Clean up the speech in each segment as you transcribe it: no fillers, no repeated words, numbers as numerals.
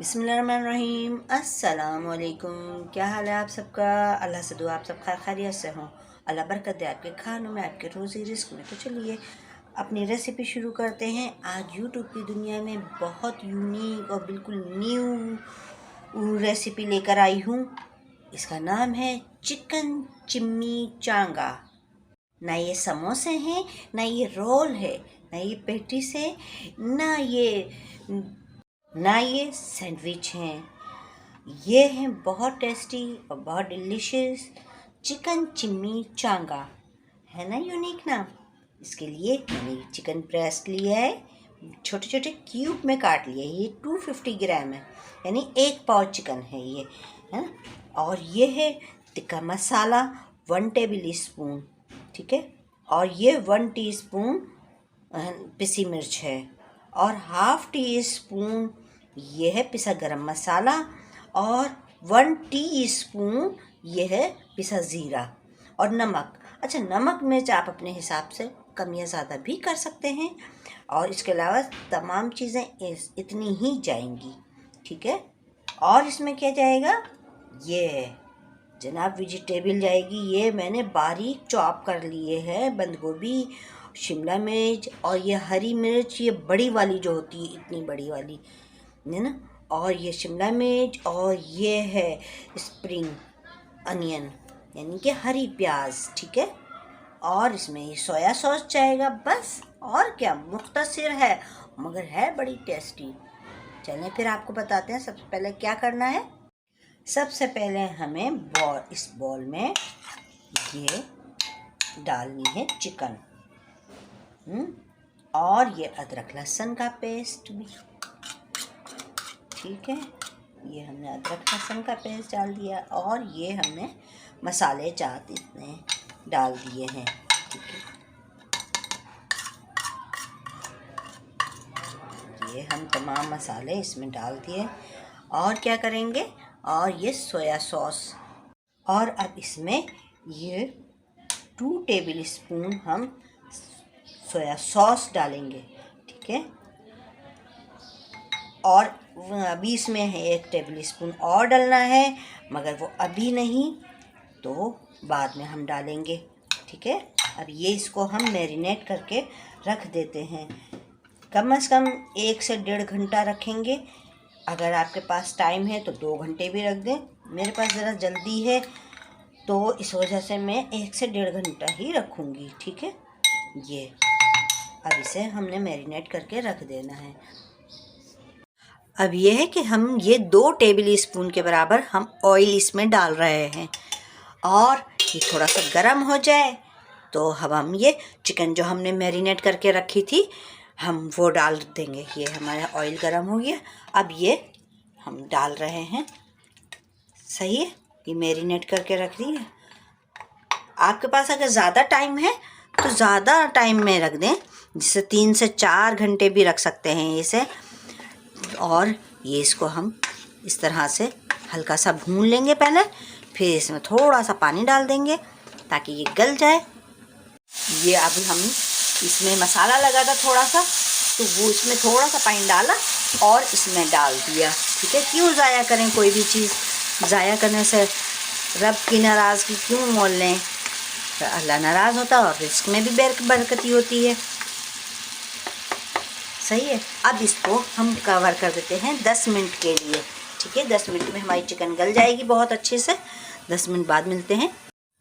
बिस्मिल्लाहिर्रहमानिर्रहीम। अस्सलाम वालेकुम। क्या हाल है आप सबका? अल्लाह से दुआ आप सब खैरियत से हों। अल्लाह बरकत दे आपके खानों में, आपके रोज़ी रिस्क में। तो चलिए अपनी रेसिपी शुरू करते हैं। आज यूट्यूब की दुनिया में बहुत यूनिक और बिल्कुल न्यू रेसिपी लेकर आई हूँ। इसका नाम है चिकन चिम्मी चांगा। ना ये समोसे हैं, ना ये रोल है, ना ये पेटिस है, ना ये सैंडविच हैं। ये हैं बहुत टेस्टी और बहुत डिलीशियस चिकन चिम्मी चांगा। है ना यूनिक नाम। इसके लिए मैंने चिकन ब्रेस्ट लिया है, छोटे छोटे क्यूब में काट लिया है। ये 250 ग्राम है, यानी 1 पाव चिकन है ये, है ना। और ये है टिक्का मसाला 1 टेबल स्पून, ठीक है। और ये 1 टीस्पून पिसी मिर्च है, और ½ टी स्पून ये है पिसा गरम मसाला, और 1 टीस्पून ये है पिसा ज़ीरा, और नमक। अच्छा, नमक मिर्च आप अपने हिसाब से कम या ज़्यादा भी कर सकते हैं। और इसके अलावा तमाम चीज़ें इतनी ही जाएंगी, ठीक है। और इसमें क्या जाएगा? ये जनाब वेजिटेबल जाएगी। ये मैंने बारीक चॉप कर लिए हैं बंद गोभी, शिमला मिर्च, और ये हरी मिर्च, ये बड़ी वाली जो होती है, इतनी बड़ी वाली है ना। और ये शिमला मिर्च, और ये है स्प्रिंग अनियन, यानी कि हरी प्याज, ठीक है। और इसमें ये सोया सॉस जाएगा, बस। और क्या, मुख्तसर है मगर है बड़ी टेस्टी। चलें फिर आपको बताते हैं सबसे पहले क्या करना है। सबसे पहले हमें इस बॉल में ये डालनी है चिकन, और ये अदरक लहसुन का पेस्ट भी, ठीक है। ये हमने अदरक लहसुन का पेस्ट डाल दिया, और ये हमने मसाले जात इतने डाल दिए हैं, ठीक है। ये हम तमाम मसाले इसमें डाल दिए। और क्या करेंगे? और ये सोया सॉस, और अब इसमें ये 2 टेबल स्पून हम सोया सॉस डालेंगे, ठीक है। और अभी इसमें है 1 टेबल स्पून और डालना है, मगर वो अभी नहीं, तो बाद में हम डालेंगे, ठीक है। अब ये इसको हम मैरिनेट करके रख देते हैं। कम से कम 1 से 1.5 घंटा रखेंगे। अगर आपके पास टाइम है तो 2 घंटे भी रख दें। मेरे पास ज़रा जल्दी है, तो इस वजह से मैं 1 से 1.5 घंटा ही रखूँगी, ठीक है। ये अब इसे हमने मैरिनेट करके रख देना है। अब ये है कि हम ये 2 टेबल स्पून के बराबर हम ऑयल इसमें डाल रहे हैं, और ये थोड़ा सा गर्म हो जाए तो हम ये चिकन जो हमने मैरिनेट करके रखी थी हम वो डाल देंगे। ये हमारा ऑयल गर्म हो गया। अब ये हम डाल रहे हैं, सही है। ये मैरिनेट करके रख दी है। आपके पास अगर ज़्यादा टाइम है तो ज़्यादा टाइम में रख दें, जिससे 3 से 4 घंटे भी रख सकते हैं इसे। और ये इसको हम इस तरह से हल्का सा भून लेंगे पहले, फिर इसमें थोड़ा सा पानी डाल देंगे ताकि ये गल जाए। ये अभी हम इसमें मसाला लगा था थोड़ा सा, तो वो इसमें थोड़ा सा पानी डाला और इसमें डाल दिया, ठीक है। क्यों ज़ाया करें कोई भी चीज़? ज़ाया करने से रब की नाराज़गी क्यों मोल लें? तो अल्लाह नाराज़ होता है और रिस्क में भी बरकती होती है, सही है। अब इसको हम कवर कर देते हैं 10 मिनट के लिए, ठीक है। 10 मिनट में हमारी चिकन गल जाएगी बहुत अच्छे से। 10 मिनट बाद मिलते हैं।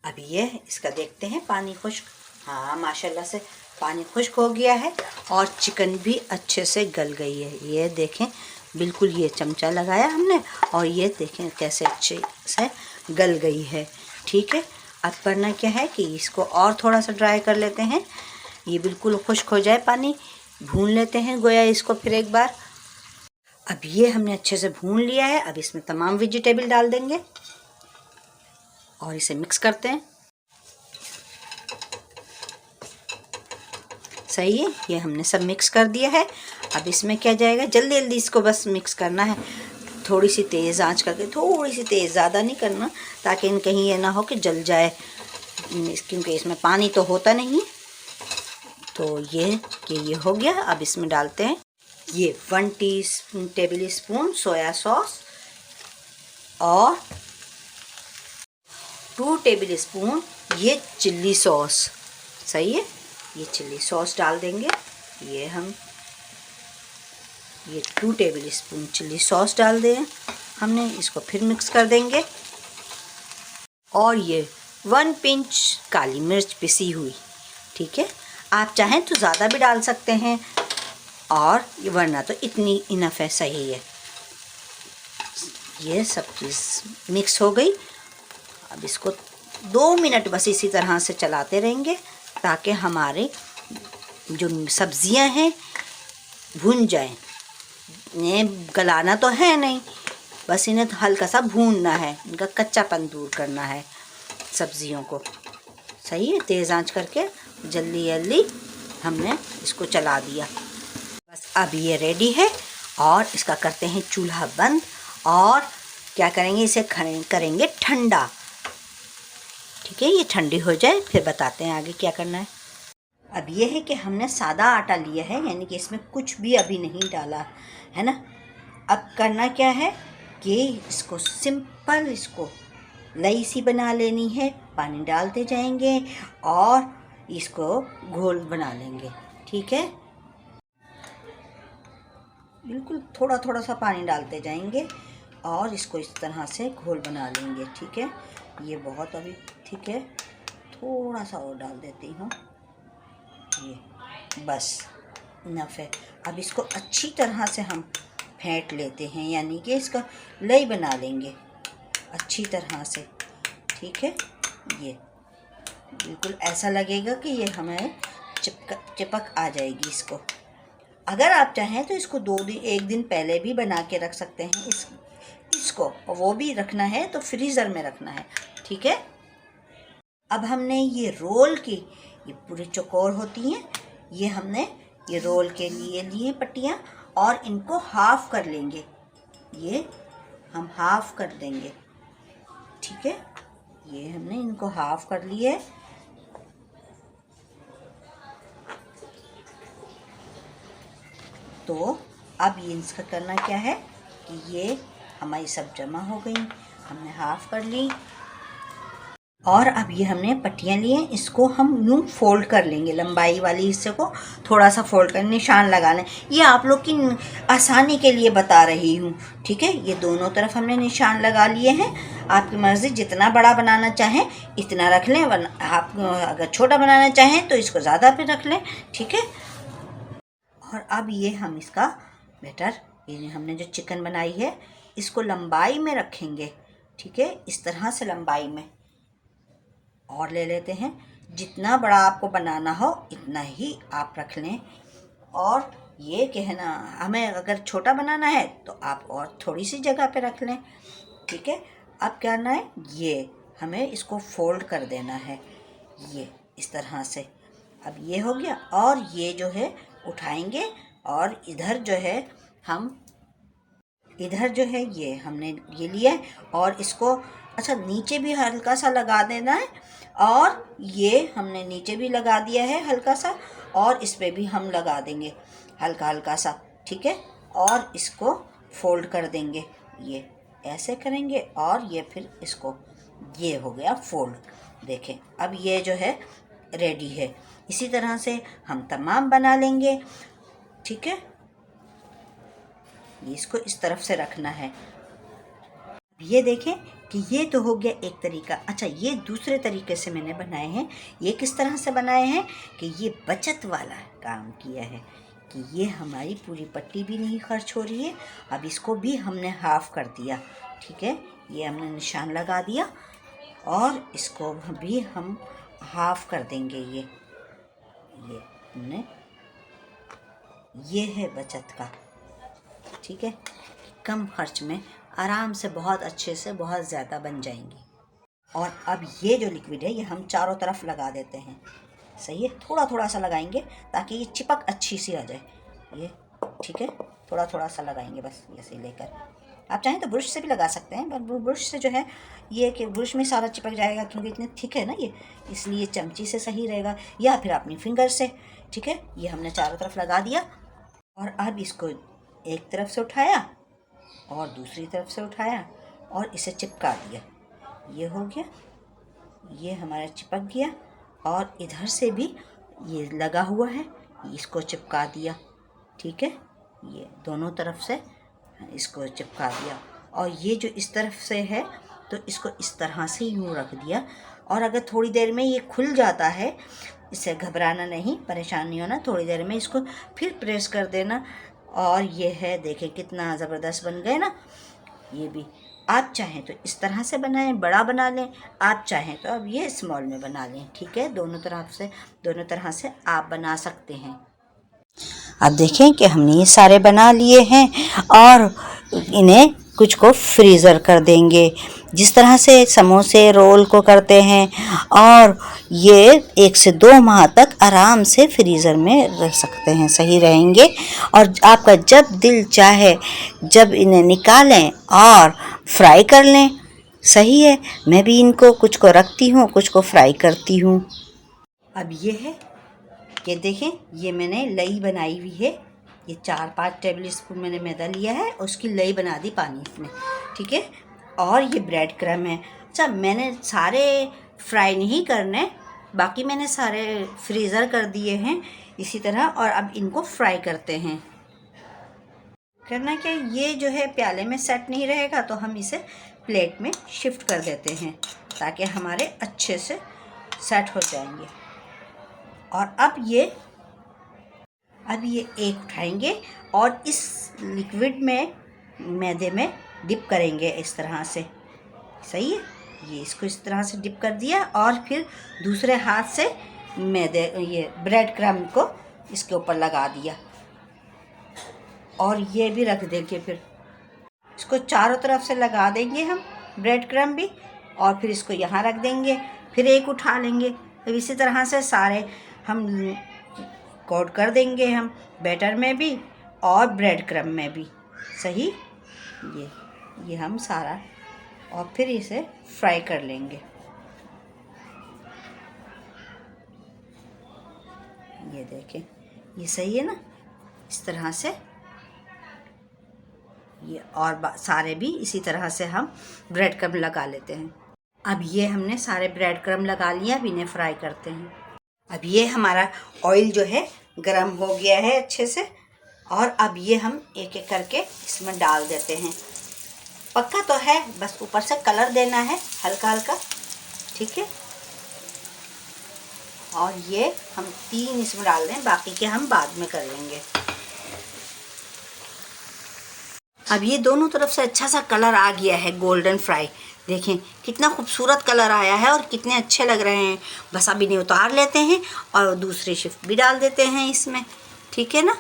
अभी ये इसका देखते हैं पानी खुश्क। हाँ, माशाल्लाह से पानी खुश्क हो गया है, और चिकन भी अच्छे से गल गई है। ये देखें, बिल्कुल ये चमचा लगाया हमने, और ये देखें कैसे अच्छे से गल गई है, ठीक है। अब करना क्या है कि इसको और थोड़ा सा ड्राई कर लेते हैं। ये बिल्कुल खुश्क हो जाए पानी, भून लेते हैं गोया इसको फिर एक बार। अब ये हमने अच्छे से भून लिया है। अब इसमें तमाम वेजिटेबल डाल देंगे और इसे मिक्स करते हैं, सही है। ये हमने सब मिक्स कर दिया है। अब इसमें क्या जाएगा? जल्दी जल्दी इसको बस मिक्स करना है, थोड़ी सी तेज़ आंच करके, थोड़ी सी तेज़, ज़्यादा नहीं करना, ताकि कहीं ये ना हो कि जल जाए, क्योंकि इसमें पानी तो होता नहीं। तो ये हो गया। अब इसमें डालते हैं ये 1 टेबल स्पून सोया सॉस और 2 टेबल स्पून ये चिल्ली सॉस। सही है, ये चिल्ली सॉस डाल देंगे। ये 2 टेबल स्पून चिल्ली सॉस डाल दें हमने। इसको फिर मिक्स कर देंगे। और ये 1 पिंच काली मिर्च पिसी हुई। ठीक है, आप चाहें तो ज़्यादा भी डाल सकते हैं, और वरना तो इतनी इनफ है, सही है। ये सब चीज़ मिक्स हो गई। अब इसको 2 मिनट बस इसी तरह से चलाते रहेंगे ताकि हमारे जो सब्जियां हैं भून जाएं। इन्हें गलाना तो है नहीं, बस इन्हें तो हल्का सा भूनना है, इनका कच्चापन दूर करना है सब्जियों को। सही है, तेज़ आंच करके जल्दी जल्दी हमने इसको चला दिया। बस अब ये रेडी है और इसका करते हैं चूल्हा बंद। और क्या करेंगे, इसे करेंगे ठंडा। ठीक है, ये ठंडी हो जाए फिर बताते हैं आगे क्या करना है। अब ये है कि हमने सादा आटा लिया है, यानी कि इसमें कुछ भी अभी नहीं डाला है ना। अब करना क्या है कि इसको सिंपल इसको लई सी बना लेनी है। पानी डालते जाएंगे और इसको घोल बना लेंगे। ठीक है, बिल्कुल थोड़ा थोड़ा सा पानी डालते जाएंगे और इसको इस तरह से घोल बना लेंगे। ठीक है, ये बहुत अभी ठीक है, थोड़ा सा और डाल देती हूँ। ये बस इनफ है। अब इसको अच्छी तरह से हम फेंट लेते हैं, यानी कि इसका लई बना लेंगे अच्छी तरह से। ठीक है, ये बिल्कुल ऐसा लगेगा कि ये हमें चिपक आ जाएगी इसको। अगर आप चाहें तो इसको 1 दिन पहले भी बना के रख सकते हैं इसको, वो भी रखना है तो फ्रीज़र में रखना है। ठीक है, अब हमने ये रोल की, ये पूरी चौकोर होती हैं, ये हमने ये रोल के लिए पट्टियाँ, और इनको हाफ कर लेंगे। ये हम हाफ कर देंगे। ठीक है, ये हमने इनको हाफ कर लिए। तो अब ये इसका करना क्या है कि ये हमारी सब जमा हो गई, हमने हाफ कर ली। और अब ये हमने पट्टियाँ लिए, इसको हम यूँ फोल्ड कर लेंगे, लंबाई वाली हिस्से को थोड़ा सा फोल्ड कर, निशान लगा लें। ये आप लोग की आसानी के लिए बता रही हूँ। ठीक है, ये दोनों तरफ हमने निशान लगा लिए हैं। आपकी मर्ज़ी, जितना बड़ा बनाना चाहें इतना रख लें, वरना आप अगर छोटा बनाना चाहें तो इसको ज़्यादा पे रख लें। ठीक है, और अब ये हम इसका बैटर, ये हमने जो चिकन बनाई है इसको लंबाई में रखेंगे। ठीक है, इस तरह से लंबाई में और ले लेते हैं। जितना बड़ा आपको बनाना हो इतना ही आप रख लें। और ये कहना, हमें अगर छोटा बनाना है तो आप और थोड़ी सी जगह पे रख लें। ठीक है, अब क्या करना है, ये हमें इसको फोल्ड कर देना है, ये इस तरह से। अब ये हो गया, और ये जो है उठाएंगे, और इधर जो है ये हमने ये लिया है, और इसको अच्छा नीचे भी हल्का सा लगा देना है। और ये हमने नीचे भी लगा दिया है हल्का सा, और इस पे भी हम लगा देंगे हल्का हल्का सा। ठीक है, और इसको फोल्ड कर देंगे, ये ऐसे करेंगे, और ये फिर इसको, ये हो गया फोल्ड। देखें, अब ये जो है रेडी है। इसी तरह से हम तमाम बना लेंगे। ठीक है, इसको इस तरफ से रखना है। ये देखें कि ये तो हो गया एक तरीका। अच्छा, ये दूसरे तरीके से मैंने बनाए हैं। ये किस तरह से बनाए हैं कि ये बचत वाला काम किया है कि ये हमारी पूरी पट्टी भी नहीं खर्च हो रही है। अब इसको भी हमने हाफ कर दिया। ठीक है, ये हमने निशान लगा दिया, और इसको भी हम हाफ कर देंगे। ये हमने, ये है बचत का। ठीक है, कम खर्च में आराम से बहुत अच्छे से बहुत ज़्यादा बन जाएंगी। और अब ये जो लिक्विड है ये हम चारों तरफ लगा देते हैं। सही है, थोड़ा थोड़ा सा लगाएंगे ताकि ये चिपक अच्छी सी आ जाए ये। ठीक है, थोड़ा थोड़ा सा लगाएंगे बस, ऐसे लेकर। आप चाहें तो ब्रश से भी लगा सकते हैं, पर ब्रश से जो है ये कि ब्रश में सारा चिपक जाएगा, क्योंकि इतने थिक है ना ये, इसलिए चमची से सही रहेगा, या फिर अपनी फिंगर से। ठीक है, ये हमने चारों तरफ लगा दिया। और अब इसको एक तरफ से उठाया और दूसरी तरफ से उठाया और इसे चिपका दिया। ये हो गया, ये हमारा चिपक गया। और इधर से भी ये लगा हुआ है, इसको चिपका दिया। ठीक है, ये दोनों तरफ से इसको चिपका दिया। और ये जो इस तरफ से है तो इसको इस तरह से यूँ रख दिया। और अगर थोड़ी देर में ये खुल जाता है, इससे घबराना नहीं, परेशान नहीं होना, थोड़ी देर में इसको फिर प्रेस कर देना। और ये है, देखें कितना ज़बरदस्त बन गए ना। ये भी आप चाहें तो इस तरह से बनाएं, बड़ा बना लें, आप चाहें तो अब ये स्मॉल में बना लें। ठीक है, दोनों तरह से आप बना सकते हैं। अब देखें कि हमने ये सारे बना लिए हैं और इन्हें कुछ को फ्रीज़र कर देंगे, जिस तरह से समोसे रोल को करते हैं। और ये 1 से 2 माह तक आराम से फ्रीज़र में रह सकते हैं, सही रहेंगे। और आपका जब दिल चाहे जब इन्हें निकालें और फ्राई कर लें, सही है। मैं भी इनको कुछ को रखती हूँ, कुछ को फ्राई करती हूँ। अब ये है, ये देखें, ये मैंने लई बनाई हुई है। ये 4-5 टेबल स्पून मैंने मैदा लिया है, उसकी लई बना दी पानी इसमें। ठीक है, और ये ब्रेड क्रम है। अच्छा, मैंने सारे फ्राई नहीं करने, बाकी मैंने सारे फ्रीज़र कर दिए हैं इसी तरह। और अब इनको फ्राई करते हैं। करना क्या, ये जो है प्याले में सेट नहीं रहेगा तो हम इसे प्लेट में शिफ्ट कर देते हैं ताकि हमारे अच्छे से सेट हो जाएंगे। और अब ये एक उठाएंगे और इस लिक्विड में मैदे में डिप करेंगे इस तरह से, सही है। ये इसको इस तरह से डिप कर दिया और फिर दूसरे हाथ से ये ब्रेड क्रम्ब को इसके ऊपर लगा दिया। और ये भी रख देंगे, फिर इसको चारों तरफ से लगा देंगे हम ब्रेड क्रम्ब भी। और फिर इसको यहाँ रख देंगे, फिर एक उठा लेंगे। तो इसी तरह से सारे हम कोट कर देंगे, हम बैटर में भी और ब्रेड क्रम्ब में भी, सही। ये हम सारा, और फिर इसे फ्राई कर लेंगे। ये देखें, ये सही है ना, इस तरह से ये। और सारे भी इसी तरह से हम ब्रेड क्रम्ब लगा लेते हैं। अब ये हमने सारे ब्रेड क्रम्ब लगा लिया, अब इन्हें फ्राई करते हैं। अब ये हमारा ऑयल जो है गरम हो गया है अच्छे से। और अब ये हम एक एक करके इसमें डाल देते हैं। पक्का तो है, बस ऊपर से कलर देना है हल्का हल्का। ठीक है, और ये हम 3 इसमें डाल दें, बाकी के हम बाद में कर लेंगे। अब ये दोनों तरफ से अच्छा सा कलर आ गया है, गोल्डन फ्राई। देखें कितना खूबसूरत कलर आया है और कितने अच्छे लग रहे हैं। बस अब इन्हें उतार लेते हैं और दूसरी शिफ्ट भी डाल देते हैं इसमें। ठीक है ना,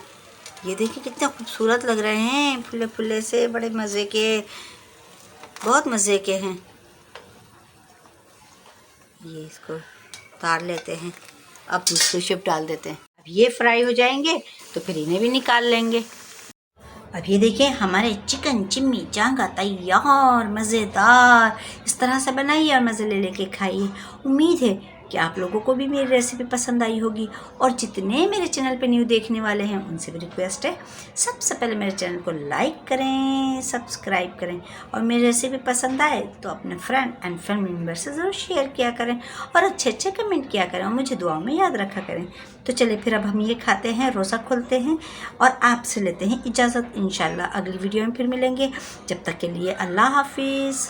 ये देखिए कितने खूबसूरत लग रहे हैं, फुले फुले से, बड़े मज़े के, बहुत मज़े के हैं। ये इसको उतार लेते हैं, अब दूसरी शिफ्ट डाल देते हैं। अब ये फ्राई हो जाएंगे तो फिर इन्हें भी निकाल लेंगे। अब ये देखिए हमारे चिकन चिम्मी चांगा तैयार, मज़ेदार। इस तरह से बनाइए और मज़े ले लेके खाइए। उम्मीद है कि आप लोगों को भी मेरी रेसिपी पसंद आई होगी। और जितने मेरे चैनल पे न्यू देखने वाले हैं उनसे भी रिक्वेस्ट है, सबसे पहले मेरे चैनल को लाइक करें, सब्सक्राइब करें। और मेरी रेसिपी पसंद आए तो अपने फ्रेंड एंड फैमिली मेम्बर से ज़रूर शेयर किया करें और अच्छे अच्छे कमेंट किया करें और मुझे दुआओं में याद रखा करें। तो चलिए फिर अब हम ये खाते हैं, रोज़ा खोलते हैं और आपसे लेते हैं इजाज़त। इंशाल्लाह अगली वीडियो में फिर मिलेंगे। जब तक के लिए अल्लाह हाफिज़।